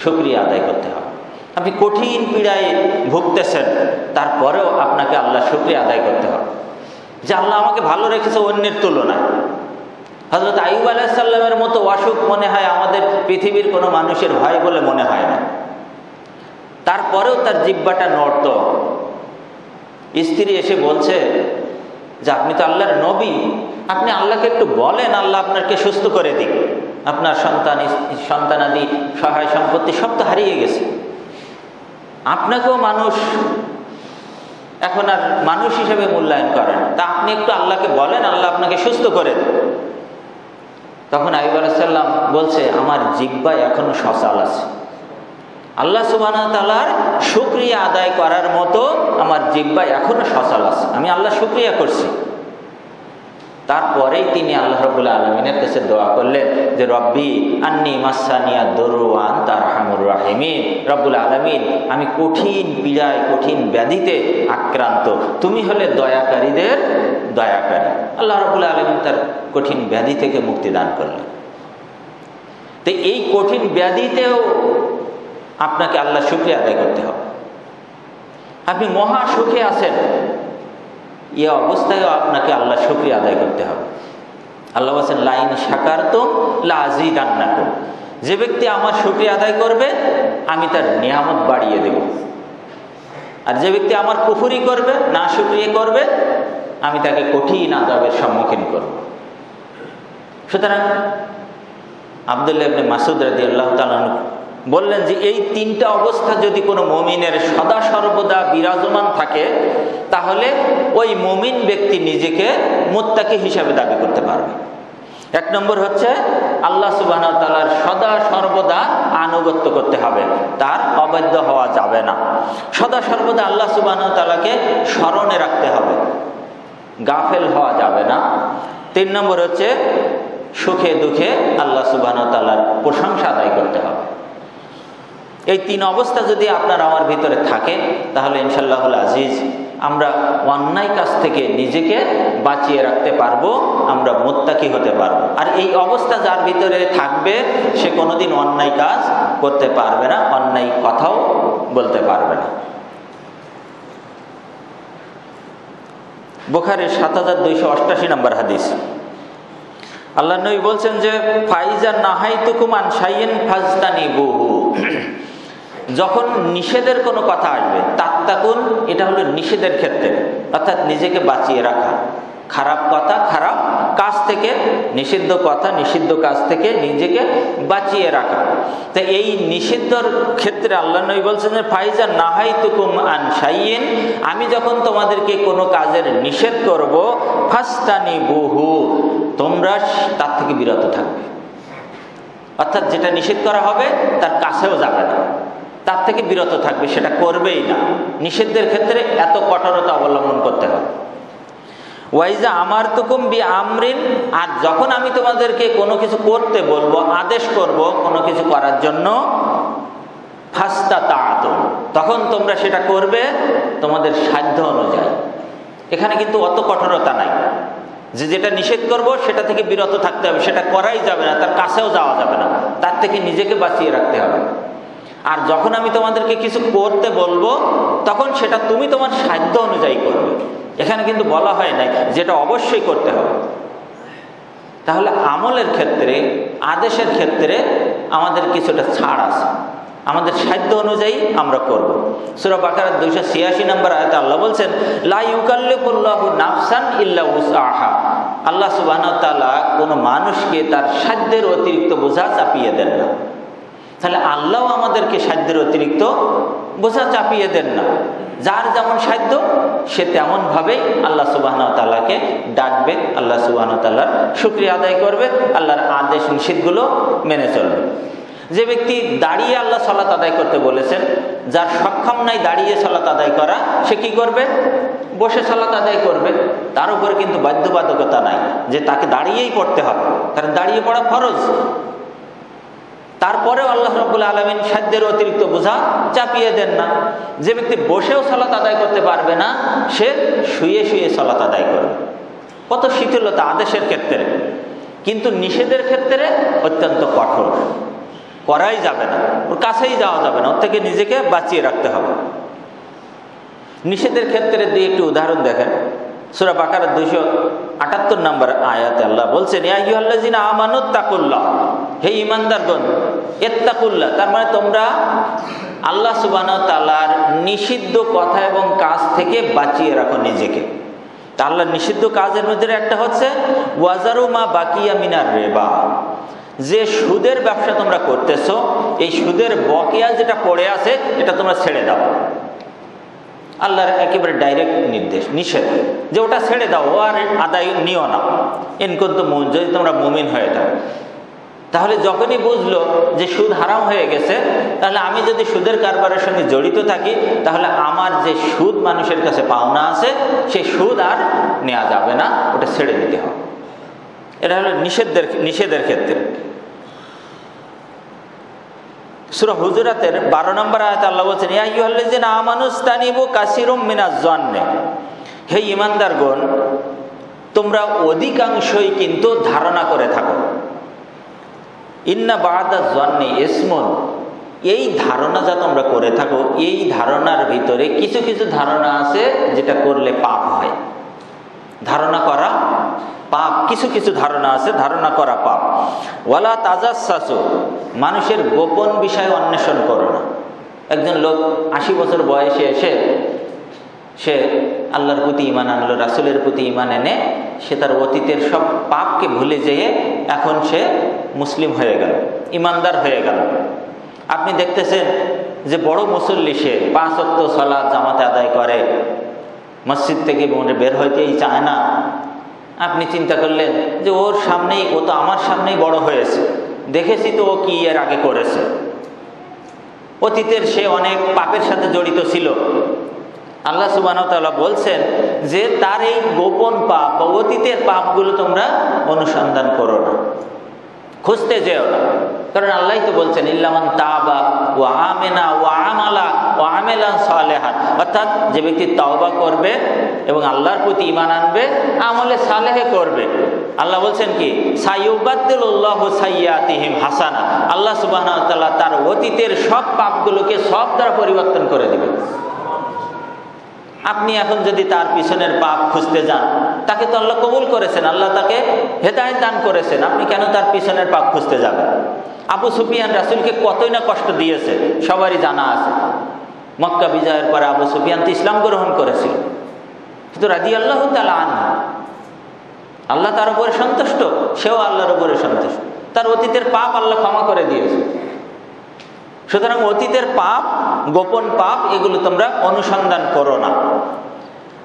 শুকরিয়া আদায় করতে হবে। আপনি কঠিন পীড়ায় ভুগতেছেন, তারপরেও আপনাকে আল্লাহ শুকরিয়া আদায় করতে হবে যে আল্লাহ আমাকে ভালো রেখেছে অন্যের তুলনায়। হযরত আইয়ুব আলাইহিস সালামের মতো অসুখ মনে হয় আমাদের পৃথিবীর কোনো মানুষের হয় বলে মনে হয় না, তারপরেও তার জিহ্বাটা নড়ত। স্ত্রী এসে বলছে যে আপনি তো আল্লাহর নবী, আপনি আল্লাহকে একটু বলেন আল্লাহ আপনাকে সুস্থ করে দিক, আপনার সন্তানাদি সহায় সম্পত্তি সব তো হারিয়ে গেছে, আপনাকেও মানুষ এখন আর মানুষ হিসেবে মূল্যায়ন করেন, তা আপনি একটু আল্লাহকে বলেন আল্লাহ আপনাকে সুস্থ করে দিক। তখন আইয়ুব আলাইহিস সালাম বলছে আমার জিহ্বায় এখনো সচাল আছে, আল্লাহ সুবহানাহু ওয়া তাআলার শুকরিয়া আদায় করার মতো আমার জিহ্বায় এখনো সচল আছে, আমি আল্লাহ শুকরিয়া করছি। তারপরেই তিনি আল্লাহ রাব্বুল আলামিনের কাছে দোয়া করলেন যে রব্বি আন্নী মাসানিয়া দুরু ওয়া আনতা আরহামুর রাহিমিন, রব্বুল আলামিন আমি কঠিন পীড়ায় কঠিন ব্যাধিতে আক্রান্ত, তুমি হলে দয়াকারীদের দয়াকারী। আল্লাহ রাব্বুল আলামিন তার কঠিন ব্যাধি থেকে মুক্তি দান করলেন। তো এই কঠিন ব্যাধিতেও আপনাকে আল্লাহ শুকরিয়া আদায় করতে হবে। আপনি মহা সুখে আছেন, এ অবস্থায়ও আপনাকে আল্লাহ শুকরিয়া আদায় করতে হবে। আল্লাহ বলেছেন লাইন শাকারতুম লাযিদান্নাকুম, যে ব্যক্তি আমার শুকরিয়া আদায় করবে আমি তার নিয়ামত বাড়িয়ে দেব, আর যে ব্যক্তি আমার কুফরি করবে, না শুকরিয়া করবে, আমি তাকে কঠিন আযাবের সম্মুখীন করব। সুতরাং আব্দুল্লাহ ইবনে মাসউদ রাদিয়াল্লাহু তাআলা বললেন যে এই 3টা অবস্থা যদি কোনো মুমিনের সদা সর্বদা বিরাজমান থাকে, তাহলে ওই মুমিন ব্যক্তি নিজেকে মুত্তাকি হিসাবে দাবি করতে পারবে। 1 নম্বর হচ্ছে আল্লাহ সুবহানাহু ওয়া তাআলার সদা সর্বদা আনুগত্য করতে হবে, তার অবাধ্য হওয়া যাবে না। সদা সর্বদা আল্লাহ সুবহানাহু ওয়া তাআলাকে স্মরণে রাখতে হবে, গাফেল হওয়া যাবে না। 3 নম্বর হচ্ছে সুখে দুঃখে আল্লাহ সুবহানাহু ওয়া তাআলার প্রশংসা আদায় করতে হবে। এই 3 অবস্থা যদি আপনার আমার ভিতরে থাকে, তাহলে ইনশাআল্লাহুল আজিজ আমরা অন্যায় কাজ থেকে নিজেকে বাঁচিয়ে রাখতে পারবো, আমরা মুত্তাকি হতে পারবো। আর এই অবস্থা যার ভিতরে থাকবে সে কোনোদিন অন্যায় কাজ করতে পারবে না, অন্যায় কথাও বলতে পারবে না। বুখারীর 7288 নম্বর হাদিস, আল্লাহ নবী বলছেন যে ফাইজা নাহাইতুকুম আন শাইইন ফাজতানিবুহু, যখন নিষেধের কোনো কথা আসবে, তাত্তাকুন এটা হলো নিষেধের ক্ষেত্রে, অর্থাৎ নিজেকে বাঁচিয়ে রাখা, খারাপ কথা খারাপ কাজ থেকে, নিষিদ্ধ কথা নিষিদ্ধ কাজ থেকে নিজেকে বাঁচিয়ে রাখা। তো এই নিষিদ্ধর ক্ষেত্রে আল্লাহ নবী বলছেন যে ফাইজা নাহাইতুকুম আন শাইইন, আমি যখন তোমাদেরকে কোনো কাজের নিষেধ করব, ফাজতানিবুহু তোমরা তার থেকে বিরত থাকবে। অর্থাৎ যেটা নিষেধ করা হবে তার কাছেও যাবে না, তার থেকে বিরত থাকবে, সেটা করবেই না। নিষিদ্ধের ক্ষেত্রে এত কঠোরতা অবলম্বন করতে হবে। ওয়াইজা আমারতুকুম বি আমরিন, আর যখন আমি তোমাদেরকে কোনো কিছু করতে বলবো, আদেশ করব কোনো কিছু করার জন্য, ফাস্তাতাতুম তখন তোমরা সেটা করবে তোমাদের সাধ্য অনুযায়ী। এখানে কিন্তু অত কঠোরতা নাই যে যেটা নিষেধ করব সেটা থেকে বিরত থাকতে হবে, সেটা করাই যাবে না, তার কাছেও যাওয়া যাবে না, তার থেকে নিজেকে বাঁচিয়ে রাখতে হবে। আর যখন আমি তোমাদেরকে কিছু করতে বলবো, তখন সেটা তুমি তোমার সাধ্য অনুযায়ী করবে। এখানে কিন্তু বলা হয় নাই যেটা অবশ্যই করতে হবে। তাহলে আমলের ক্ষেত্রে, আদেশের ক্ষেত্রে আমাদের কিছুটা ছাড় আছে, আমাদের সাধ্য অনুযায়ী আমরা করব। সূরা বাকারার 286 নম্বর আয়াতে আল্লাহ বলছেন লা ইউকাল্লিফুল্লাহু নাফসান ইল্লা উসআহা, আল্লাহ সুবহানাহু ওয়া তাআলা কোনো মানুষকে তার সাধ্যের অতিরিক্ত বোঝা চাপিয়ে দেন না। তাহলে আল্লাহ আমাদেরকে সাধ্যের অতিরিক্ত বোঝা চাপিয়ে দেন না, যার যেমন সাধ্য সে তেমনভাবেই আল্লাহ সুবহানাহু ওয়া তাআলাকে ডাকবে, আল্লাহ সুবহানাহু ওয়া তাআলার শুকরিয়া আদায় করবে, আল্লাহর আদেশ নিষেধগুলো মেনে চলবে। যে ব্যক্তি দাঁড়িয়ে আল্লাহ সালাত আদায় করতে বলেছেন, যার সক্ষম নাই দাঁড়িয়ে সালাত আদায় করা, সে কি করবে? বসে সালাত আদায় করবে। তার উপরে কিন্তু বাধ্যবাধকতা নাই যে তাকে দাঁড়িয়েই পড়তে হবে, কারণ দাঁড়িয়ে পড়া ফরজ। তারপরেও আল্লাহ রাব্বুল আলামিন সাধ্যের অতিরিক্ত বোঝা চাপিয়ে দেন না। যে ব্যক্তি বসেও সালাত আদায় করতে পারবে না, সে শুয়ে শুয়ে সালাত আদায় করবে। কত শিথিলতা আদেশের ক্ষেত্রে, কিন্তু নিষেধের ক্ষেত্রে অত্যন্ত কঠোর। করাই যাবে না, ওর কাছেই যাওয়া যাবে না, ওর থেকে নিজেকে বাঁচিয়ে রাখতে হবে। নিষেধের ক্ষেত্রে দিয়ে একটি উদাহরণ দেখেন। সূরা বাকারার 278 নম্বর আয়াতে আল্লাহ বলছেন, ইয়া আইয়ুহাল্লাযিনা আমানুত্তাকুল্লাহ, হে ঈমানদারগণ, ইত্তাকুল্লাহ, তার মানে তোমরা আল্লাহ সুবহানাহু ওয়া তাআলার নিষিদ্ধ কথা এবং কাজ থেকে বাঁচিয়ে রাখো নিজেকে। তা আল্লাহর নিষিদ্ধ কাজের মধ্যে একটা হচ্ছে ওয়াজারু মা বাকিয়া মিনার রিবা, যে সুদের ব্যবসা তোমরা করতেছো, এই সুদের বকেয়া যেটা পড়ে আছে এটা তোমরা ছেড়ে দাও। আল্লাহর একেবারে ডাইরেক্ট নির্দেশ, নিষেধ, যে ওটা ছেড়ে দাও, ও আর আদায় নিও না। ইনকুনতুম মুমিন, যদি তোমরা মুমিন হয়ে থাকো। তাহলে যখনই বুঝলো যে সুদ হারাম হয়ে গেছে, তাহলে আমি যদি সুদের কারবারের সঙ্গে জড়িত থাকি, তাহলে আমার যে সুদ মানুষের কাছে পাওনা আছে, সেই সুদ আর নেওয়া যাবে না, ওটা ছেড়ে দিতে হবে। এটা হলো নিষেধের ক্ষেত্রে। সূরা হুজুরাতের 12 নম্বর আয়াতে আল্লাহ বলছেন, ইয়া আইয়ুহাল্লাযিনা আমানুস্তানিবু কাসীরুম মিনাজ জান্নি, হে ঈমানদারগণ, তোমরা অধিকাংশই কিন্তু ধারণা করে থাকো। ইন্না বা'দাজ জান্নি ইসমুন, এই ধারণা যা তোমরা করে থাকো, এই ধারণার ভিতরে কিছু কিছু ধারণা আছে যেটা করলে পাপ হয়। ধারণা করা পাপ, কিছু কিছু ধারণা আছে ধারণা করা পাপ। ওয়ালা তাজাসসু, মানুষের গোপন বিষয় অন্বেষণ করো না। একজন লোক 80 বছর বয়সে এসে সে আল্লাহর প্রতি ঈমান আনলো, রাসূলের প্রতি ঈমান এনে সে তার অতীতের সব পাপকে ভুলে যেয়ে এখন সে মুসলিম হয়ে গেল, ঈমানদার হয়ে গেল। আপনি দেখতেছেন যে বড় মুসল্লি, সে 5 ওয়াক্ত সালাত জামাতে আদায় করে, মসজিদ থেকে বের হইতেই চায় না। আপনি চিন্তা করলেন যে ওর সামনেই, ও তো আমার সামনেই বড় হয়েছে, দেখেছি তো ও কি এর আগে করেছে। অতীতের সে অনেক পাপের সাথে জড়িত ছিল। আল্লাহ সুবহানাহু ওয়া তাআলা বলছেন যে তার এই গোপন পাপ বা অতীতের পাপগুলো তোমরা অনুসন্ধান করো না, খুঁজতে যেও না। কারণ আল্লাহই তো বলছেন, ইল্লামান তাবা ওয়া আমিনা ওয়া আমালা ওয়া আমিলান সালিহান, অর্থাৎ যে ব্যক্তি তওবা করবে এবং আল্লাহর প্রতি ঈমান আনবে, আমলে সালেহে করবে। আল্লাহ বলছেন কি, সাইয়ুবাদদিলুল্লাহু সাইয়্যাতিহিম হাসানা, আল্লাহ সুবহানাহু ওয়া তাআলা তার অতীতের সব পাপগুলোকে সব দ্বারা পরিবর্তন করে দিবেন। আপনি এখন যদি তার পিছনের পাপ খুঁজতে যান, তাকে তো আল্লাহ কবুল করেছেন, আল্লাহ তাকে হেদায়েত দান করেছেন, আপনি কেন তার পিছনের পাপ খুঁজতে যাবেন? আবু সুফিয়ান রাসূলকে কতই না কষ্ট দিয়েছে, সবারই জানা আছে। মক্কা বিজয়ের পরে আবু সুফিয়ান তো ইসলাম গ্রহণ করেছিল, কিন্তু রাদিয়াল্লাহু তাআলা আনহু, আল্লাহ তার উপরে সন্তুষ্ট, সেও আল্লাহর উপরে সন্তুষ্ট। তার অতীতের পাপ আল্লাহ ক্ষমা করে দিয়েছে। সুতরাং অতীতের পাপ, গোপন পাপ, এগুলো তোমরা অনুসন্ধান করো না।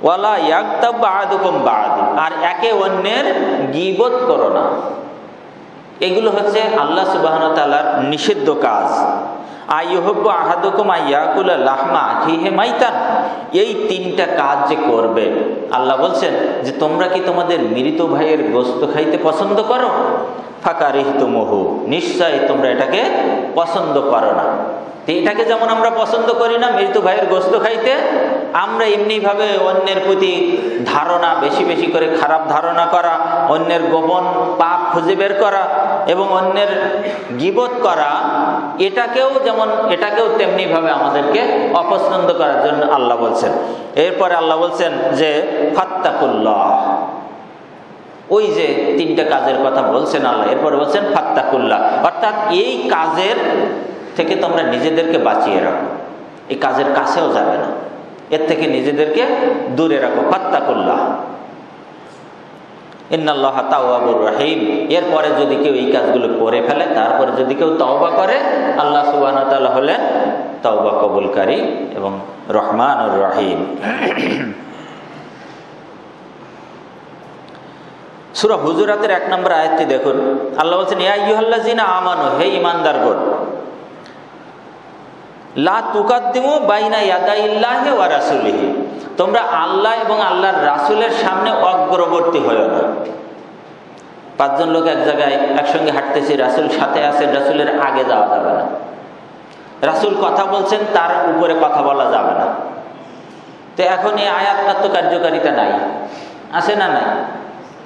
ওয়ালা ইয়াগতাব বা'দুকুম বা'দ, আর একে অন্যের গীবত করো না। এগুলো হচ্ছে আল্লাহ সুবহানাহু ওয়া তাআলার নিষিদ্ধ কাজ। আইয়ুহিব্বু আহাদুকুম আইয়াকুলা লাহমা আখিহি মাইতান, এই 3টা কাজ যে করবে, আল্লাহ বলছেন যে তোমরা কি তোমাদের মৃত ভাইয়ের গোশত খাইতে পছন্দ করো? ফাকারিহতুমুহু, নিশ্চয় তোমরা এটাকে পছন্দ করো না। এটাকে যেমন আমরা পছন্দ করি না মৃত ভাইয়ের গোশত খাইতে, আমরা এমনিভাবে অন্যের প্রতি ধারণা, বেশি বেশি করে খারাপ ধারণা করা, অন্যের গোপন পাপ খুঁজে বের করা এবং অন্যের গীবত করা, এটাকেও তেমনিভাবে আমাদেরকে অপছন্দ করার জন্য আল্লাহ বলছেন। এরপরে আল্লাহ বলছেন যে ফাত্তাকুল্লাহ, ওই যে 3টা কাজের কথা বলছেন আল্লাহ, এরপরে বলছেন ফাত্তাকুল্লাহ, অর্থাৎ এই কাজের থেকে তোমরা নিজেদেরকে বাঁচিয়ে রাখো, এই কাজের কাছেও যাবে না, এর থেকে নিজেদেরকে দূরে রাখো। ফাত্তাকুল্লাহ ইন্নাল্লাহা তাওয়াবুর রহিম। এরপরে যদি কেউ এই কাজগুলো করে ফেলে, তারপরে যদি কেউ তওবা করে, আল্লাহ সুবহানাহু ওয়া তাআলা হলেন তওবা কবুলকারী এবং রহমানুর রহিম। সূরা হুজুরাতের 1 নম্বর আয়াতটি দেখুন। আল্লাহ বলছেন, ইয়া আইয়ুহাল্লাযিনা আমানু, হে ঈমানদারগণ, লা তুকাদ্দিমু বাইনা ইয়াদাইল্লাহি ওয়া রাসূলিহি, তোমরা আল্লাহ এবং আল্লাহর রাসূলের সামনে অগ্রবর্তী হয়ো না। 5 জন লোক এক জায়গায় একসঙ্গে হাঁটতেছি, রাসূল সাথে আছে, রাসূলের আগে যাওয়া যাবে না। রাসূল কথা বলছেন, তার উপরে কথা বলা যাবে না। তো এখন এই আয়াতটার তো কার্যকারিতা নাই, আছে না নাই?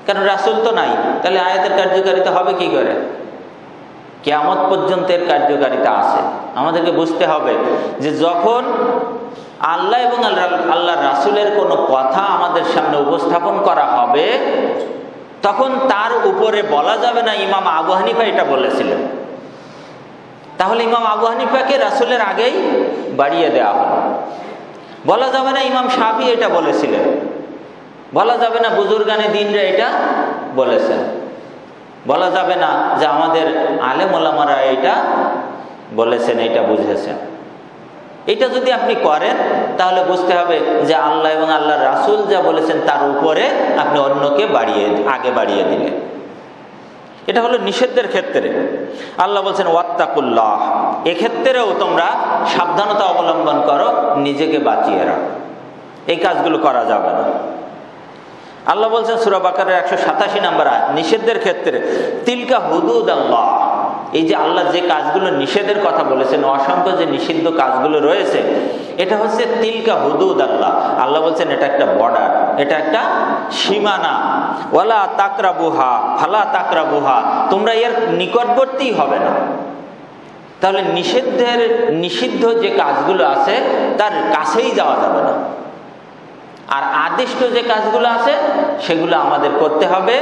কারণ রাসূল তো নাই, তাহলে আয়াতের কার্যকারিতা হবে কি করে? কিয়ামত পর্যন্ত এর কার্যকারিতা আছে। আমাদেরকে বুঝতে হবে যে যখন আল্লাহ এবং আল্লাহর রাসূলের কোনো কথা আমাদের সামনে উপস্থাপন করা হবে, তখন তার উপরে বলা যাবে না ইমাম আবু হানিফা এটা বলেছিলেন। তাহলে ইমাম আবু হানিফাকে রাসূলের আগেই বাড়িয়ে দেওয়া হলো। বলা যাবে না ইমাম শাফি এটা বলেছিলেন, বলা যাবে না বুজুর্গানে দ্বীনরা এটা বলেছেন, বলা যাবে না যে আমাদের আলেম ওলামারা এটা বলেছেন, এটা বুঝেছেন। এটা যদি আপনি করেন তাহলে বুঝতে হবে যে আল্লাহ এবং আল্লাহর রাসূল যা বলেছেন তার উপরে আপনি অন্যকে আগে বাড়িয়ে দিলেন। এটা হলো নিষেধের ক্ষেত্রে। আল্লাহ বলছেন ওয়াত্তাকুল্লাহ, এক্ষেত্রেও তোমরা সাবধানতা অবলম্বন করো, নিজেকে বাঁচিয়ে রাখো। এই কাজগুলো করা যাবে না। আল্লাহ বলছেন সূরা বাকারার 187 নম্বর আয়াত, নিষেধের ক্ষেত্রে, তিলকা হুদুদাল্লাহ, এই যে আল্লাহ যে কাজগুলো নিষেধের কথা বলেছেন, অসংখ্য যে নিষিদ্ধ কাজগুলো রয়েছে, এটা হচ্ছে তিলকা হুদুদাল্লাহ। আল্লাহ বলছেন এটা একটা বর্ডার, এটা একটা সীমানা। ওয়ালা তাকরাবুহা ফালা তাকরাবুহা, তোমরা এর নিকটবর্তী হবে না। তাহলে নিষিদ্ধ যে কাজগুলো আছে তার কাছেই যাওয়া যাবে না। আর আদিষ্ট যে কাজগুলো আছে সেগুলো আমাদের করতে হবে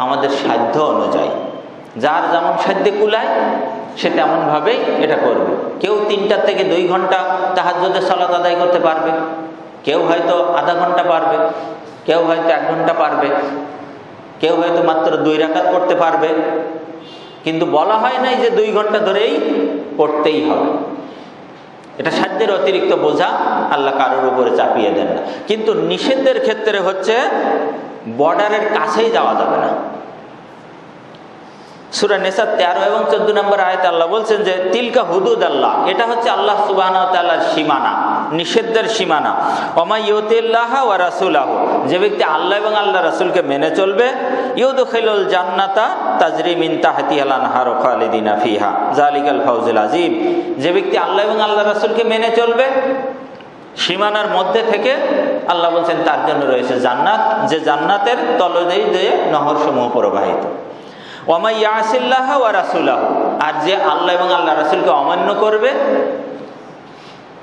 আমাদের সাধ্য অনুযায়ী। যার যেমন সাধ্যে কুলায় সে তেমনভাবেই এটা করবে। কেউ 3টা থেকে 2 ঘন্টা তাহাজ্জুদের সালাত আদায় করতে পারবে, কেউ হয়তো আধা ঘন্টা পারবে, কেউ হয়তো 1 ঘন্টা পারবে, কেউ হয়তো মাত্র 2 রাকাত পড়তে পারবে। কিন্তু বলা হয় নাই যে 2 ঘন্টা ধরেই পড়তেই হবে। এটা সাধ্যের অতিরিক্ত বোঝা আল্লাহ কারোর উপরে চাপিয়ে দেন না। কিন্তু নিষেধের ক্ষেত্রে হচ্ছে বর্ডারের কাছেই যাওয়া যাবে না। সূরা নিসা 13 এবং 14 নম্বর আয়াতে আল্লাহ বলছেন যে তিলকা হুদুদাল্লাহ, এটা হচ্ছে আল্লাহ সুবহানাহু ওয়া তাআলার সীমানা, নিষেধের সীমানা। ওমা ইউতিল্লাহ ওয়া রাসূলাহু, যে ব্যক্তি আল্লাহ এবং আল্লাহর রাসূলকে মেনে চলবে, ইউদখিলুল জান্নাতা তাজরি মিন তাহতিহাল আনহারু খালিদিনা ফিহা যালিকাল ফাউজুল আযীম, যে ব্যক্তি আল্লাহ এবং আল্লাহর রাসূলকে মেনে চলবে সীমানার মধ্যে থেকে, আল্লাহ বলছেন তার জন্য রয়েছে জান্নাত, যে জান্নাতের তলদেশ দিয়ে নহরসমূহ প্রবাহিত। ওমা ইয়াসিল্লাহ ওয়া রাসূলাহু, আর যে আল্লাহ এবং আল্লাহ রাসূলকে অমান্য করবে,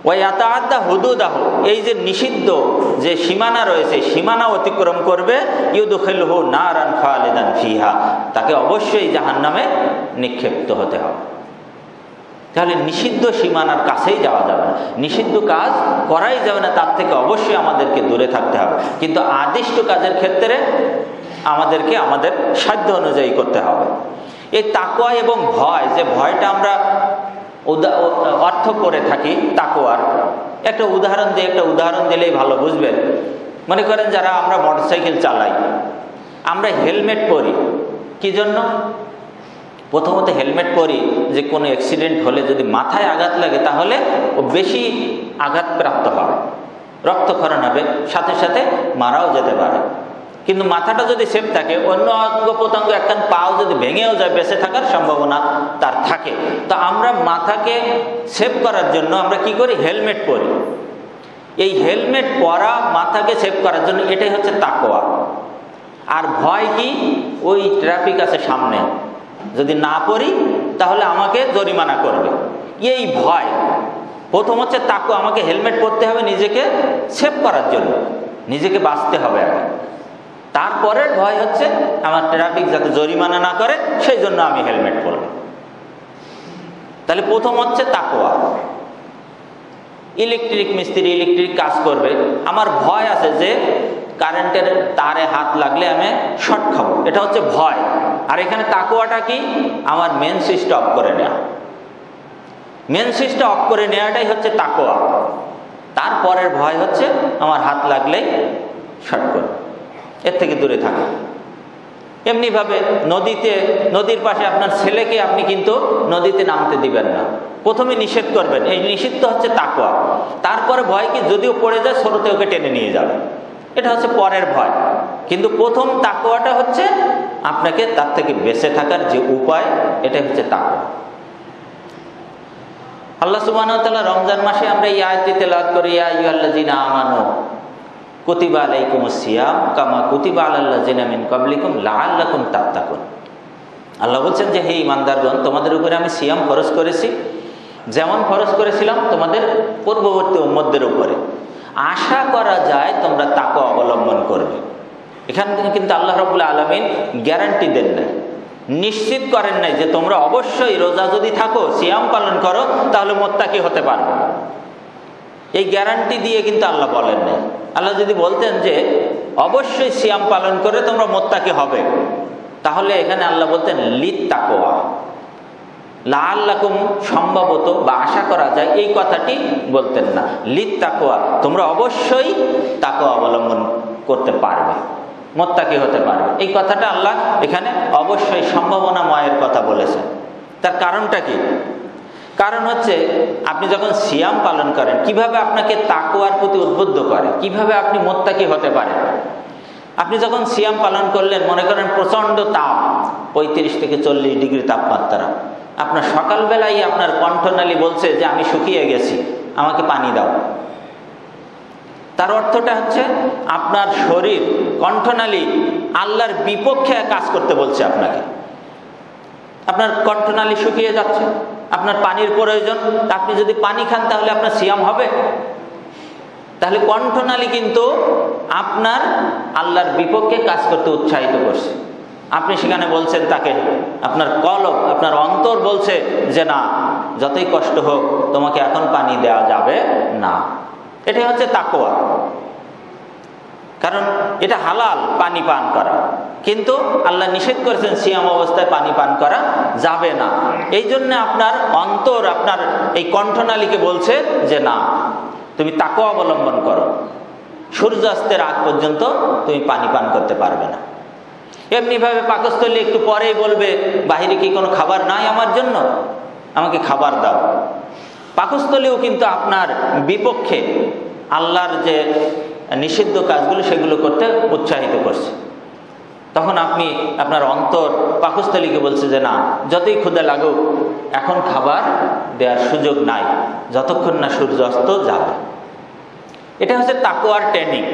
ওয়া ইয়াতাআদ্দা হুদুদাহু, এই যে নিষিদ্ধ যে সীমানা রয়েছে সীমানা অতিক্রম করবে, ইউদখিলহু নারান খালিদান ফিহা, তাকে অবশ্যই জাহান্নামে নিক্ষিপ্ত হতে হবে। তাহলে নিষিদ্ধ সীমানার কাছেই যাওয়া যাবে না, নিষিদ্ধ কাজ করাই যাবে না, তার থেকে অবশ্যই আমাদেরকে দূরে থাকতে হবে। কিন্তু আদিষ্ট কাজের ক্ষেত্রে আমাদেরকে আমাদের সাধ্য অনুযায়ী করতে হবে। এই তাকওয়া এবং ভয়, যে ভয়টা আমরা অর্থ করে থাকি তাকওয়ার, একটা উদাহরণ দিলেই ভালো বুঝবেন। মনে করেন যারা আমরা মোটরসাইকেল চালাই, আমরা হেলমেট পরি কি জন্য? প্রথমত হেলমেট পরি যে কোনো অ্যাক্সিডেন্ট হলে যদি মাথায় আঘাত লাগে তাহলে ও বেশি আঘাতপ্রাপ্ত হবে, রক্তক্ষরণ হবে, সাথে সাথে মারাও যেতে পারে। কিন্তু মাথাটা যদি সেফ থাকে, অন্য অঙ্গ প্রত্যঙ্গ একখান পাও যদি ভেঙেও যায়, বেঁচে থাকার সম্ভাবনা তার থাকে। তো আমরা মাথাকে সেভ করার জন্য আমরা কি করি? হেলমেট পরি। এই হেলমেট পরা মাথাকে সেভ করার জন্য, এটাই হচ্ছে তাকওয়া। আর ভয় কি? ওই ট্রাফিক আছে সামনে, যদি না পড়ি তাহলে আমাকে জরিমানা করবে, এই ভয়। প্রথম হচ্ছে তাকওয়া, আমাকে হেলমেট পরতে হবে নিজেকে সেভ করার জন্য, নিজেকে বাঁচতে হবে আগে। তারপরের ভয় হচ্ছে আমার ট্রাফিক যাতে জরিমানা না করে, সেই জন্য আমি হেলমেট পরব। তাহলে প্রথম হচ্ছে তাকওয়া। ইলেকট্রিক মিস্ত্রি ইলেকট্রিক কাজ করবে, আমার ভয় আছে যে কারেন্টের তারে হাত লাগলে আমি শর্ট খাবো, এটা হচ্ছে ভয়। আর এখানে তাকওয়াটা কি? আমার মেন সুইচটা অফ করে নেওয়া। মেন সুইচটা অফ করে নেওয়াটাই হচ্ছে তাকওয়া। তারপরের ভয় হচ্ছে আমার হাত লাগলেই শর্ট করে, এর থেকে দূরে থাকা। এমনিভাবে নদীর পাশে আপনার ছেলেকে আপনি কিন্তু নদীতে নামতে দিবেন না, প্রথমে নিষেধ করবেন। এই নিষিদ্ধ হচ্ছে তাকওয়া। তারপরে ভয় কি, যদিও পড়ে যায় স্রোতে ওকে টেনে নিয়ে যাবে, এটা হচ্ছে পরের ভয়। কিন্তু প্রথম তাকওয়াটা হচ্ছে আপনাকে তার থেকে বেঁচে থাকার যে উপায়, এটা হচ্ছে তাকওয়া। আল্লাহ সুবহানাহু ওয়া তাআলা রমজান মাসে আমরা এই আয়াতটি তেলাওয়াত করি, ইয়া আইয়ুহাল্লাযীনা আমানু কুতিবা আলাইকুমুস সিয়াম কামা কুতিবা আলাল লাযিনা মিন ক্বাবলিকুম লাআল্লাকুম তাত্তাকুন। আল্লাহ বলছেন যে হে ঈমানদারগণ, তোমাদের উপরে আমি সিয়াম ফরজ করেছি, যেমন ফরজ করেছিলাম তোমাদের পূর্ববর্তী উম্মতদের উপরে, আশা করা যায় তোমরা তাকওয়া অবলম্বন করবে। এখান থেকে কিন্তু আল্লাহ রাব্বুল আলামিন গ্যারান্টি দেন নাই, নিশ্চিত করেন নাই যে তোমরা অবশ্যই রোজা যদি থাকো, সিয়াম পালন করো, তাহলে মুত্তাকি হতে পারবে। এই গ্যারান্টি দিয়ে কিন্তু আল্লাহ বলেন নাই। আল্লাহ যদি বলতেন যে অবশ্যই সিয়াম পালন করে তোমরা মুত্তাকি হবে, তাহলে এখানে আল্লাহ বলতেন লিত তাকওয়া, লাআল্লাকুম, সম্ভবত বা আশা করা যায়, এই কথাটি বলতেন না। লিত তাকওয়া, তোমরা অবশ্যই তাকওয়া অবলম্বন করতে পারবে, মুত্তাকি হতে পারবে। এই কথাটা আল্লাহ এখানে অবশ্যই সম্ভাবনাময়ের কথা বলেছেন। তার কারণটা কি? কারণ হচ্ছে আপনি যখন সিয়াম পালন করেন, কিভাবে আপনাকে তাকওয়ার প্রতি উদ্বুদ্ধ করে, কিভাবে আপনি মুত্তাকি হতে পারেন। আপনি যখন সিয়াম পালন করলেন, মনে করেন প্রচণ্ড তাপ, 35 থেকে 40 ডিগ্রি তাপমাত্রা, আপনার সকালবেলায় আপনার কণ্ঠনালী বলছে যে আমি শুকিয়ে গেছি, আমাকে পানি দাও। তার অর্থটা হচ্ছে আপনার শরীর, কণ্ঠনালী আল্লাহর বিপক্ষে কাজ করতে বলছে আপনাকে। আপনার কণ্ঠনালী শুকিয়ে যাচ্ছে, আপনার পানির প্রয়োজন, আপনি যদি পানি খান তাহলে আপনার সিয়াম হবে? তাহলে কণ্ঠনালী কিন্তু আপনার আল্লাহর বিপক্ষে কাজ করতে উৎসাহিত করছে। আপনি সেখানে বলছেন তাকে, আপনার কলব, আপনার অন্তর বলছে যে না, যতই কষ্ট হোক তোমাকে এখন পানি দেওয়া যাবে না। এটাই হচ্ছে তাকওয়া। কারণ এটা হালাল পানি পান করা, কিন্তু আল্লাহ নিষেধ করেছেন সিয়াম অবস্থায় পানি পান করা যাবে না। এই জন্য আপনার অন্তর, আপনার এই কণ্ঠনালীকে বলছে যে না, তুমি তাকওয়া অবলম্বন করো, সূর্যাস্তের আগ পর্যন্ত তুমি পানি পান করতে পারবে না। এমনিভাবে পাকস্থলী একটু পরেই বলবে, বাহিরে কি কোনো খাবার নাই আমার জন্য, আমাকে খাবার দাও। পাকস্থলীও কিন্তু আপনার বিপক্ষে আল্লাহর যে নিষিদ্ধ কাজগুলো সেগুলো করতে উৎসাহিত করছে। তখন আপনি, আপনার অন্তর পাকস্থলীকে বলছে যে না, যতই ক্ষুধা লাগুক এখন খাবার দেওয়ার সুযোগ নাই, যতক্ষণ না সূর্যাস্ত যাবে। এটা হচ্ছে তাকওয়ার ট্রেনিং।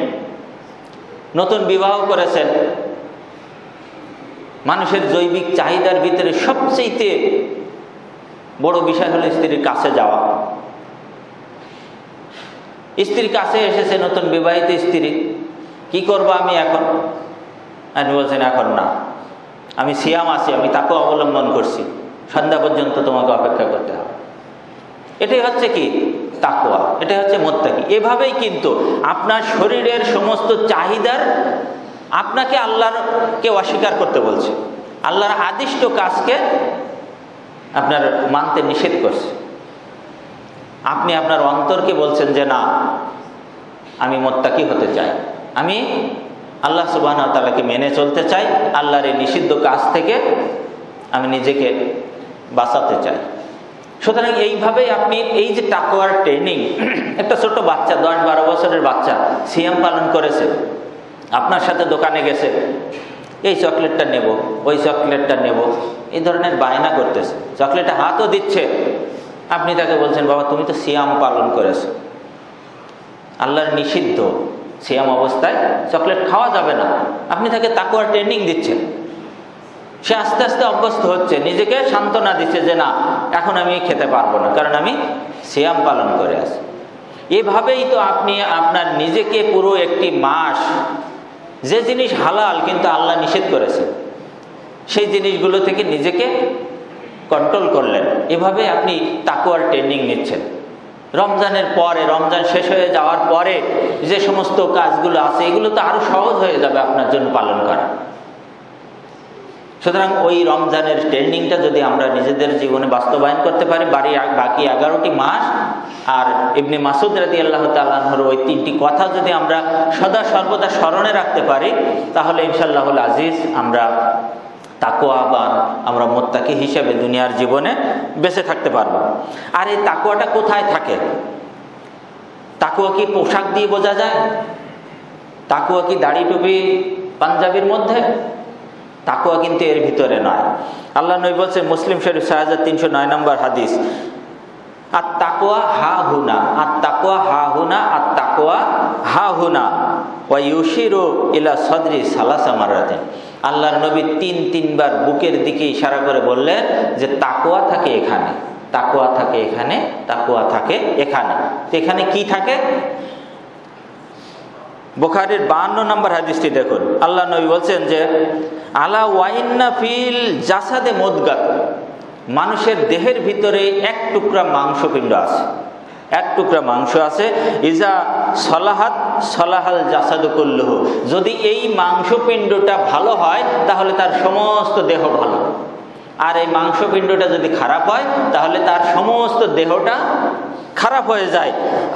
নতুন বিবাহ করেছেন, মানুষের জৈবিক চাহিদার ভিতরে সবচেয়ে বড় বিষয় হলো স্ত্রীর কাছে যাওয়া। স্ত্রীর কাছে এসেছে নতুন বিবাহিত স্ত্রী, কি করবো আমি এখন? আপনি বলছেন এখন না, আমি সিয়াম আছি, আমি তাকে অবলম্বন করছি, সন্ধ্যা পর্যন্ত তোমাকে অপেক্ষা করতে হবে। এটাই হচ্ছে কি তাকওয়া, এটাই হচ্ছে মুত্তাকি। এভাবেই কিন্তু আপনার শরীরের সমস্ত চাহিদার আপনাকে আল্লাহকে অস্বীকার করতে বলছে, আল্লাহর আদিষ্ট কাজকে আপনার মানতে নিষেধ করছে। আপনি আপনার অন্তরকে বলছেন যে না, আমি মুত্তাকি হতে চাই, আমি আল্লাহ সুবহানাহু ওয়া তাআলাকে মেনে চলতে চাই, আল্লাহর এই নিষিদ্ধ কাজ থেকে আমি নিজেকে বাঁচাতে চাই। সুতরাং এইভাবেই আপনি এই যে তাকওয়ার ট্রেনিং, একটা ছোট্ট বাচ্চা 10-12 বছরের বাচ্চা সিয়াম পালন করেছে, আপনার সাথে দোকানে গেছে, এই চকলেটটা নেব, ওই চকলেটটা নেব, এই ধরনের বায়না করতেছে, চকলেটে হাতও দিচ্ছে। আপনি তাকে বলছেন, বাবা তুমি তো সিয়াম পালন করেছো, আল্লাহর নিষিদ্ধ সিয়াম অবস্থায় চকলেট খাওয়া যাবে না। আপনি তাকে তাকওয়ার ট্রেনিং দিচ্ছেন, সে আস্তে আস্তে অভ্যস্ত হচ্ছে, নিজেকে সান্ত্বনা দিচ্ছে যে না, এখন আমি খেতে পারবো না, কারণ আমি সিয়াম পালন করে আছি। এভাবেই তো আপনি আপনার নিজেকে পুরো একটি মাস, যে জিনিস হালাল কিন্তু আল্লাহ নিষেধ করেছে, সেই জিনিসগুলো থেকে নিজেকে কন্ট্রোল করলেন। এভাবে আপনি তাকওয়ার ট্রেনিং নিচ্ছেন। রমজানের পরে, রমজান শেষ হয়ে যাওয়ার পরে যে সমস্ত কাজগুলো আছে, এগুলো তো আরো সহজ হয়ে যাবে আপনার জন্য পালন করা। সুতরাং ওই রমজানের ট্রেনিংটা যদি আমরা নিজেদের জীবনে বাস্তবায়ন করতে পারি, বাকি 11টি মাস আর ইবনে মাসউদ রাদিয়াল্লাহু তাআলা আনহুর ওই 3টি কথা যদি আমরা সদা সর্বদা স্মরণে রাখতে পারি, তাহলে ইনশাআল্লাহুল আজিজ আমরা তাকওয়াবান, আমরা মুত্তাকি হিসেবে দুনিয়ার জীবনে বেঁচে থাকতে পারবো। আর এই তাকওয়াটা কোথায় থাকে? তাকওয়া কি পোশাক দিয়ে বোঝা যায়? তাকওয়া কি দাড়ি টুপি পাঞ্জাবির মধ্যে? তাকওয়া কিন্তু এর ভিতরে নয়। আল্লাহ নবী বলছেন, মুসলিম শরীফ 6309 নম্বর হাদিস, আত তাকওয়া হা হুনা, আত তাকওয়া হা হুনা, আত তাকওয়া হা হুনা ওয়া ইউশিরু ইলা সদরি সালাসা মারাতিন। আল্লাহর নবী তিনবার বুকের দিকে ইশারা করে বললেন যে তাকওয়া থাকে এখানে, তাকওয়া থাকে এখানে, তাকওয়া থাকে এখানে। তো এখানে কি থাকে? বুখারীর 52 নম্বর হাদিসটি দেখুন, আল্লাহ নবী বলছেন যে আলা ওয়াইন্না ফিল জাসাদে মুদগাত, মানুষের দেহের ভিতরে এক টুকরা মাংসপিণ্ড আছে, এক টুকরা মাংস আছে। ইজা সলাহাত সলাহাল জাসাদু কুল্লুহু, যদি এই মাংসপিণ্ডটা ভালো হয় তাহলে তার সমস্ত দেহ ভালো, আর এই মাংসপিণ্ডটা যদি খারাপ হয় তাহলে তার সমস্ত দেহটা খারাপ হয়ে যায়।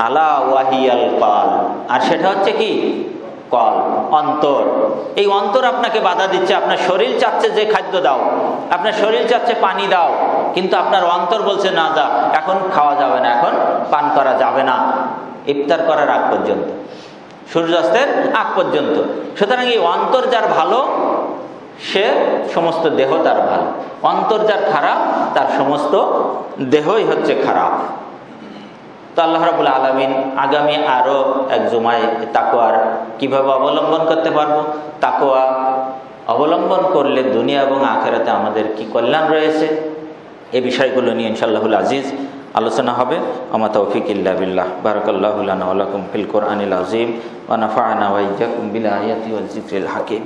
আলা ওয়াহিয়াল কাল, আর সেটা হচ্ছে কি? কল, অন্তর। এই অন্তর আপনাকে বাধা দিচ্ছে। আপনার শরীর চাচ্ছে যে খাদ্য দাও, আপনার শরীর চাচ্ছে পানি দাও, কিন্তু আপনার অন্তর বলছে না, যা এখন খাওয়া যাবে না, এখন পান করা যাবে না, ইফতার করার আগ পর্যন্ত, সূর্যাস্তের আগ পর্যন্ত। সুতরাং এই অন্তর যার ভালো, সে সমস্ত দেহ তার ভালো। অন্তর যার খারাপ, তার সমস্ত দেহই হচ্ছে খারাপ। তো আল্লাহ রাব্বুল আলামিন আগামী আরো এক জুমায় তাকওয়ার কিভাবে অবলম্বন করতে পারবো, তাকওয়া অবলম্বন করলে দুনিয়া এবং আখিরাতে আমাদের কি কল্যাণ রয়েছে, এই বিষয়গুলো নিয়ে ইনশাআল্লাহুল আজিজ আলোচনা হবে। আমা তৌফিক ইল্লা বিল্লাহ। বারাকাল্লাহু লানা ওয়া লাকুম ফিল কুরআনিল আযীম ওয়া নাফা'না ওয়া ইয়্যাকুম বিল আয়াতি ওয়াজ যিকরিল হাকীম।